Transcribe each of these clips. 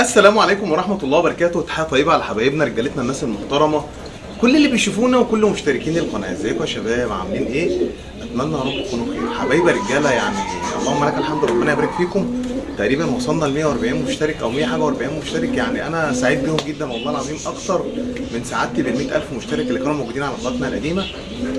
السلام عليكم ورحمة الله وبركاته. تحية طيبة على حبايبنا رجالتنا الناس المحترمة، كل اللي بيشوفونا وكل مشتركين القناة. ازيكم يا شباب؟ عاملين ايه؟ اتمنى يا رب تكونوا بخير. حبايبي رجالة، يعني اللهم لك الحمد، ربنا يبارك فيكم. تقريبا وصلنا ل 140 مشترك او 100 حاجة و40 مشترك، يعني انا سعيد بيهم جدا والله العظيم، اكتر من سعادتي بال 100,000 مشترك اللي كانوا موجودين على قناتنا القديمة.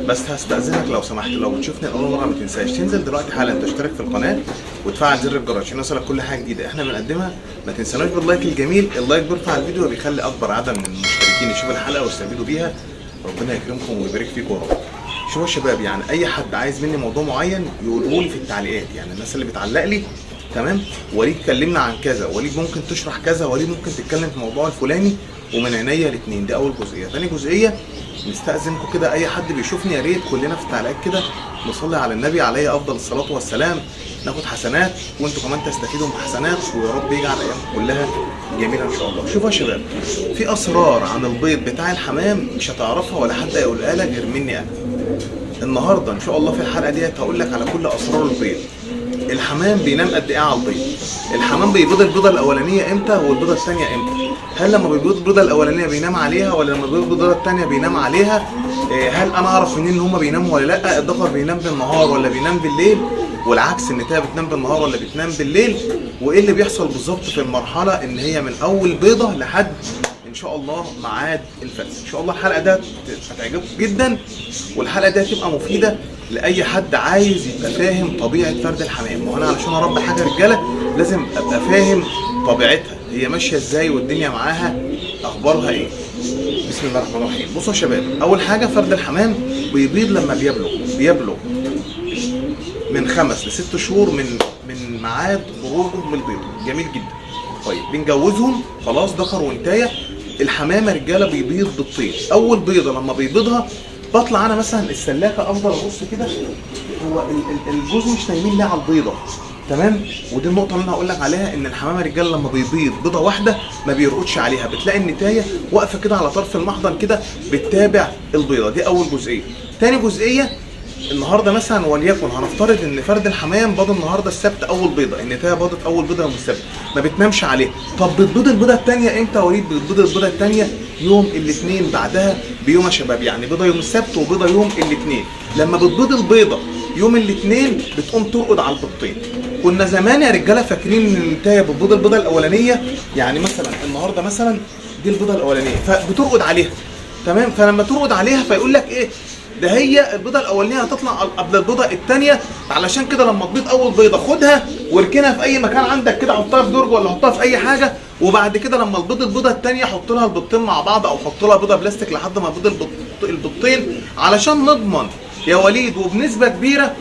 بس هستأذنك لو سمحت، لو بتشوفني لأول مرة ما تنساش تنزل دلوقتي حالا تشترك في القناة وتفعل زر الجرس عشان يوصلك كل حاجة جديدة احنا بنقدمها. ما تنساناش باللايك الجميل، اللايك بيرفع الفيديو وبيخلي اكبر عدد من المشتركين يشوف الحلقة ويستفيدوا بيها. ربنا يكرمكم ويبارك فيكم يا رب. شوفوا يا شباب، يعني اي حد عايز مني موضوع معين يقوله لي في التعليقات، يعني الناس اللي بتعلق لي تمام، وليد كلمنا عن كذا، وليد ممكن تشرح كذا، وليد ممكن تتكلم في الموضوع الفلاني، ومن عينيا الاثنين. دي اول جزئيه. ثاني جزئيه، نستأذنكم كده اي حد بيشوفني يا ريت كلنا في التعليقات كده نصلي على النبي عليه افضل الصلاه والسلام، ناخد حسنات وانتوا كمان تستفيدوا من حسنات، ويا رب يجعل ايامكم كلها جميله ان شاء الله. شوفوا يا شباب، في اسرار عن البيض بتاع الحمام مش هتعرفها ولا حد هيقولها لك غير مني انا. النهارده ان شاء الله في الحلقه ديت هقول لك على كل اسرار البيض. الحمام بينام قد ايه على البيض؟ الحمام بيبيض البيضه الاولانيه امتى والبيضه الثانيه امتى؟ هل لما بيبيض البيضه الاولانيه بينام عليها ولا لما بيبيض البيضه الثانيه بينام عليها؟ هل انا اعرف منين ان هم بيناموا ولا لا؟ الذكر بينام بالنهار ولا بينام بالليل؟ والعكس، النتايه بتنام بالنهار ولا بتنام بالليل؟ وايه اللي بيحصل بالظبط في المرحله ان هي من اول بيضه لحد ان شاء الله ميعاد الفرز؟ ان شاء الله الحلقه دي هتعجبكم جدا، والحلقه دي هتبقى مفيده لاي حد عايز يبقى فاهم طبيعه فرد الحمام. وانا علشان اربي حاجه رجاله لازم ابقى فاهم طبيعتها، هي ماشيه ازاي والدنيا معاها اخبارها ايه. بسم الله الرحمن الرحيم. بصوا يا شباب، اول حاجه فرد الحمام بيبيض لما بيبلغ من 5 ل 6 شهور من ميعاد خروجهم من البيض. جميل جدا. طيب بنجوزهم خلاص، ذكر وانتايه. الحمامه رجاله بيبيض بيضتين. اول بيضه لما بيبيضها بطلع انا مثلا السلاكه افضل ابص كده هو الجوز مش نايمين ليه على البيضه، تمام؟ ودي النقطه اللي انا هقول لك عليها، ان الحمامه رجاله لما بيبيض بيضه واحده ما بيرقدش عليها، بتلاقي النتايه واقفه كده على طرف المحضن كده بتتابع البيضه. دي اول جزئيه. تاني جزئيه، النهارده مثلا وليكن هنفترض ان فرد الحمام بيض النهارده السبت اول بيضه، النتايه بيضت اول بيضه يوم السبت، ما بتنامش عليها. طب بتبيض البيضه الثانيه امتى يا وليد؟ بتبيض البيضه الثانيه يوم الاثنين بعدها بيوم يا شباب، يعني بيضه يوم السبت وبيضه يوم الاثنين. لما بتبيض البيضه يوم الاثنين بتقوم ترقد على البيضتين. كنا زمان يا رجاله فاكرين ان النتايه بتبيض البيضه الاولانيه، يعني مثلا النهارده مثلا دي البيضه الاولانيه فبترقد عليها، تمام؟ فلما ترقد عليها فيقول لك ايه؟ ده هي البيضه الاولانيه هتطلع قبل البيضه الثانيه، علشان كده لما تبيض اول بيضه خدها واركنها في اي مكان عندك كده، حطها في درج ولا حطها في اي حاجه، وبعد كده لما تبيض البيضه الثانيه حط لها البيضتين مع بعض، او حط لها بيضه بلاستيك لحد ما تبيض البيضتين، علشان نضمن يا وليد وبنسبه كبيره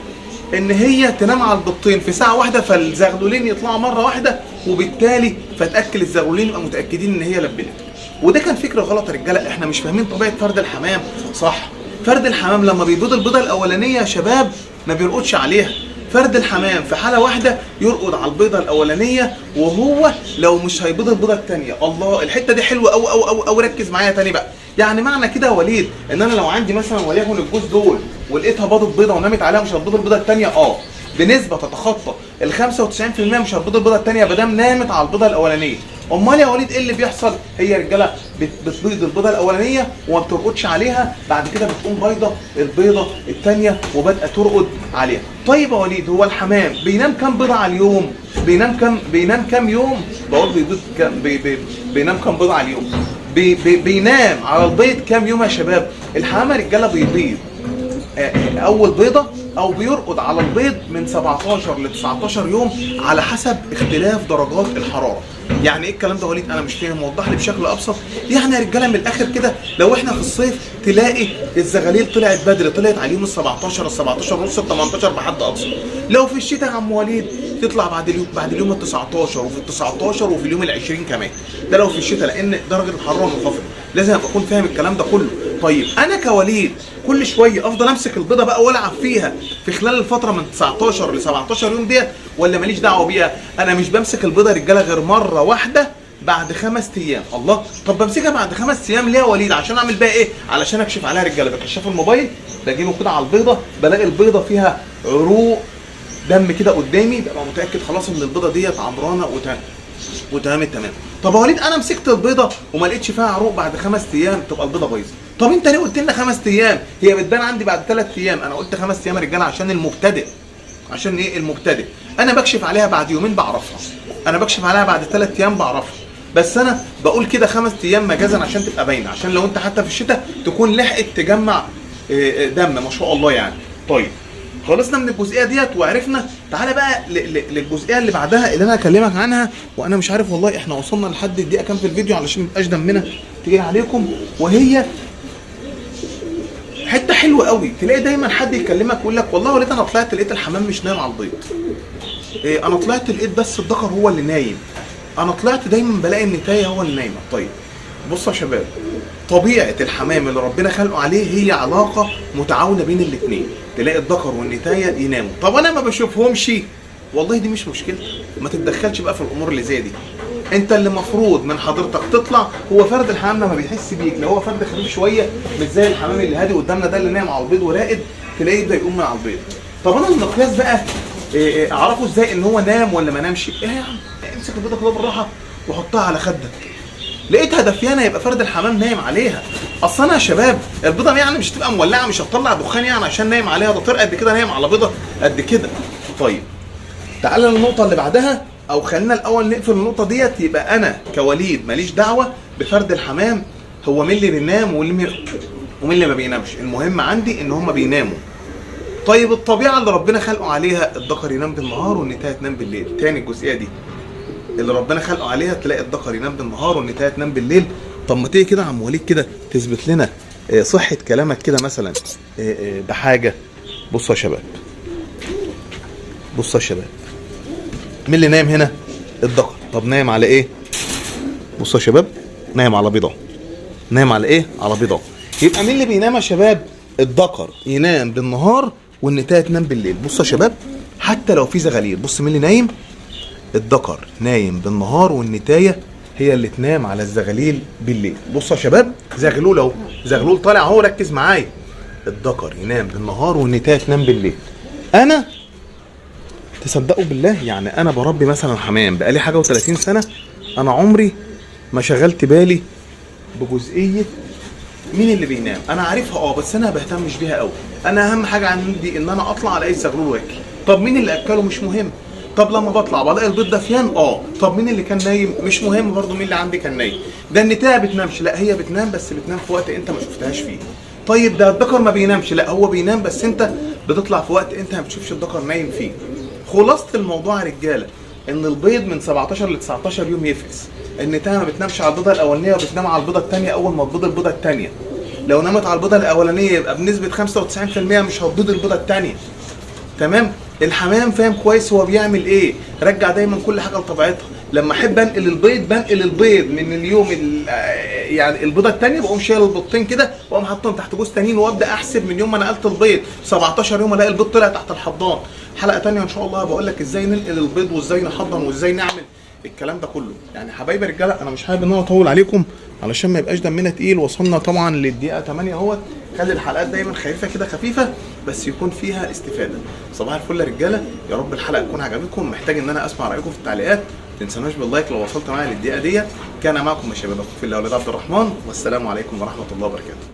ان هي تنام على البيضتين في ساعه واحده، فالزغلولين يطلعوا مره واحده، وبالتالي فتاكل الزغلولين يبقى متاكدين ان هي لبنت. وده كان فكره غلط يا رجاله، احنا مش فاهمين طبيعه فرد الحمام صح. فرد الحمام لما بيبيض البيضه الاولانيه يا شباب ما بيرقدش عليها. فرد الحمام في حاله واحده يرقد على البيضه الاولانيه، وهو لو مش هيبيض البيضه الثانيه. الله، الحته دي حلوه قوي قوي قوي قوي، ركز معايا تاني بقى. يعني معنى كده يا وليد ان انا لو عندي مثلا وليكن الجوز دول ولقيتها باضت بيضه ونامت عليها، مش هتبيض البيضه الثانيه؟ بنسبه تتخطى ال 95% مش هتبيض البيضه الثانيه ما دام نامت على البيضه الاولانيه. امال يا وليد ايه اللي بيحصل؟ هي رجاله بتبيض البيضه الاولانيه وما بترقدش عليها، بعد كده بتقوم بايضه البيضه الثانيه وبدأ ترقد عليها. طيب يا وليد، هو الحمام بينام كام بيضه على اليوم؟ بينام كام يوم؟ بقول بينام كام بيضه على اليوم؟ بينام على البيض كام يوم يا شباب؟ الحمامه رجاله بيبيض اول بيضه او بيرقد على البيض من 17 ل 19 يوم على حسب اختلاف درجات الحراره. يعني ايه الكلام ده يا وليد؟ انا مش فاهم، وضح لي بشكل ابسط. يعني يا رجاله من الاخر كده، لو احنا في الصيف تلاقي الزغاليل طلعت بدري، طلعت على اليوم ال 17 ال 17 ونص ال 18 بحد اقصى. لو في الشتاء يا عم وليد تطلع بعد اليوم ال 19 وفي ال 19 وفي اليوم ال 20 كمان. ده لو في الشتاء، لان درجه الحراره منخفضه. لازم ابقى اكون فاهم الكلام ده كله. طيب انا كوليد كل شويه افضل امسك البيضه بقى والعب فيها في خلال الفتره من 19 ل 17 يوم ديت، ولا ماليش دعوه بيها؟ انا مش بمسك البيضه رجاله غير مره واحده بعد 5 ايام. الله، طب بمسكها بعد 5 ايام ليه يا وليد؟ عشان اعمل بيها ايه؟ علشان اكشف عليها رجاله. بكشف الموبايل بجيبه كده على البيضه، بلاقي البيضه فيها عروق دم كده قدامي، ببقى متاكد خلاص ان البيضه ديت عمرانه وتمام التمام. طب يا وليد انا مسكت البيضه وما لقيتش فيها عروق بعد 5 ايام، تبقى البيضه بايظه. طب انت ليه قلت لنا 5 ايام؟ هي بتبان عندي بعد 3 ايام. انا قلت 5 ايام يا رجاله عشان المبتدئ. عشان ايه المبتدئ؟ انا بكشف عليها بعد يومين بعرفها، انا بكشف عليها بعد 3 ايام بعرفها، بس انا بقول كده 5 ايام مجازا عشان تبقى باينه، عشان لو انت حتى في الشتاء تكون لحقت تجمع دم ما شاء الله يعني. طيب خلصنا من الجزئيه ديت وعرفنا. تعالى بقى للجزئيه اللي بعدها اللي انا هكلمك عنها، وانا مش عارف والله احنا وصلنا لحد الدقيقه كام في الفيديو علشان ميبقاش دمنا تقيل عليكم. وهي حته حلوه قوي، تلاقي دايما حد يكلمك ويقول لك والله وليد انا طلعت لقيت الحمام مش نايم على البيض. انا طلعت لقيت بس الذكر هو اللي نايم. انا طلعت دايما بلاقي النتايه هو اللي نايمه. طيب بصوا يا شباب، طبيعه الحمام اللي ربنا خلقه عليه هي علاقه متعاونه بين الاثنين، تلاقي الذكر والنتايه يناموا. طب انا ما بشوفهمش، والله دي مش مشكله، ما تتدخلش بقى في الامور اللي زي دي. انت اللي مفروض من حضرتك تطلع. هو فرد الحمام لما بيحس بيك لو هو فرد خفيف شويه مش زي الحمام اللي هادي قدامنا ده اللي نايم على البيض وراقد، تلاقيه يبدا يقوم من على البيض. طب انا المقياس بقى اعرفه ازاي ان هو نام ولا ما نامش؟ ايه يا عم، امسك البيضه كده بالراحه وحطها على خدك، لقيتها دفيانه يبقى فرد الحمام نايم عليها. اصل انا يا شباب البيضه يعني مش هتبقى مولعه، مش هتطلع دخان يعني عشان نايم عليها، ده طير قد كده نايم على بيضه قد كده. طيب تعالى للنقطه اللي بعدها، او خلينا الاول نقفل النقطه ديت. يبقى انا كوليد ماليش دعوه بفرد الحمام، هو مين اللي بينام ومين اللي ما بينامش، المهم عندي ان هم بيناموا. طيب الطبيعه اللي ربنا خلقه عليها الذكر ينام بالنهار والنتايه تنام بالليل. تاني الجزئيه دي اللي ربنا خلقه عليها، تلاقي الذكر ينام بالنهار والنتايه تنام بالليل. طب ما تيجي كده يا عم وليد كده تثبت لنا صحه كلامك كده مثلا بحاجه. بصوا يا شباب، بصوا يا شباب، مين اللي نايم هنا؟ الذكر. طب نايم على ايه؟ بصوا يا شباب، نايم على بيضه. نايم على ايه؟ على بيضه. يبقى مين اللي بينام يا شباب؟ الذكر ينام بالنهار والنتايه تنام بالليل. بصوا يا شباب، حتى لو في زغاليل، بص مين اللي نايم؟ الذكر نايم بالنهار والنتايه هي اللي تنام على الزغاليل بالليل. بصوا يا شباب، زغلول اهو، زغلول طالع اهو، ركز معايا. الذكر ينام بالنهار والنتايه تنام بالليل. انا تصدقوا بالله يعني انا بربي مثلا حمام بقالي حاجه و30 سنه، انا عمري ما شغلت بالي بجزئيه مين اللي بينام. انا عارفها بس انا ما بهتمش بيها قوي. انا اهم حاجه عندي ان انا اطلع الاقي الزغلول واكل. طب مين اللي اكله مش مهم. طب لما بطلع بلاقي البيض دفيان طب مين اللي كان نايم مش مهم برضو، مين اللي عندي كان نايم. ده النتايه بتنامش، لا هي بتنام بس بتنام في وقت انت ما شفتهاش فيه. طيب ده الذكر ما بينامش، لا هو بينام بس انت بتطلع في وقت انت ما بتشوفش الذكر نايم فيه. خلاصه الموضوع يا رجاله ان البيض من 17 ل 19 يوم يفقس. النتايه ما بتنامش على البيضه الاولانيه وبتنام على البيضه الثانيه اول ما تبيض البيضه الثانيه. لو نامت على البيضه الاولانيه يبقى بنسبه 95% مش هتبيض البيضه الثانيه. تمام؟ الحمام فاهم كويس هو بيعمل ايه، رجع دايما كل حاجه لطبيعتها. لما احب انقل البيض بنقل البيض من اليوم يعني البيضه الثانيه، بقوم شايل البيضتين كده واقوم حاطهم تحت جوز تانيين وابدا احسب من يوم ما نقلت البيض 17 يوم الاقي البيض طلع تحت الحضان. حلقه ثانيه ان شاء الله بقول لك ازاي ننقل البيض وازاي نحضن وازاي نعمل الكلام ده كله. يعني حبايبي رجاله انا مش حابب ان انا اطول عليكم علشان ما يبقاش دمنا تقيل. وصلنا طبعا للدقيقه 8 اهوت. خلي الحلقات دايما خفيفه كده، خفيفه بس يكون فيها استفاده. صباح الفل يا رجاله، يا رب الحلقه تكون عجبتكم. محتاج ان انا اسمع رايكم في التعليقات، ما تنسوناش باللايك لو وصلت معايا للدقيقه ديت. كان معكم يا شباب اخوكم في الله وليد عبد الرحمن، والسلام عليكم ورحمه الله وبركاته.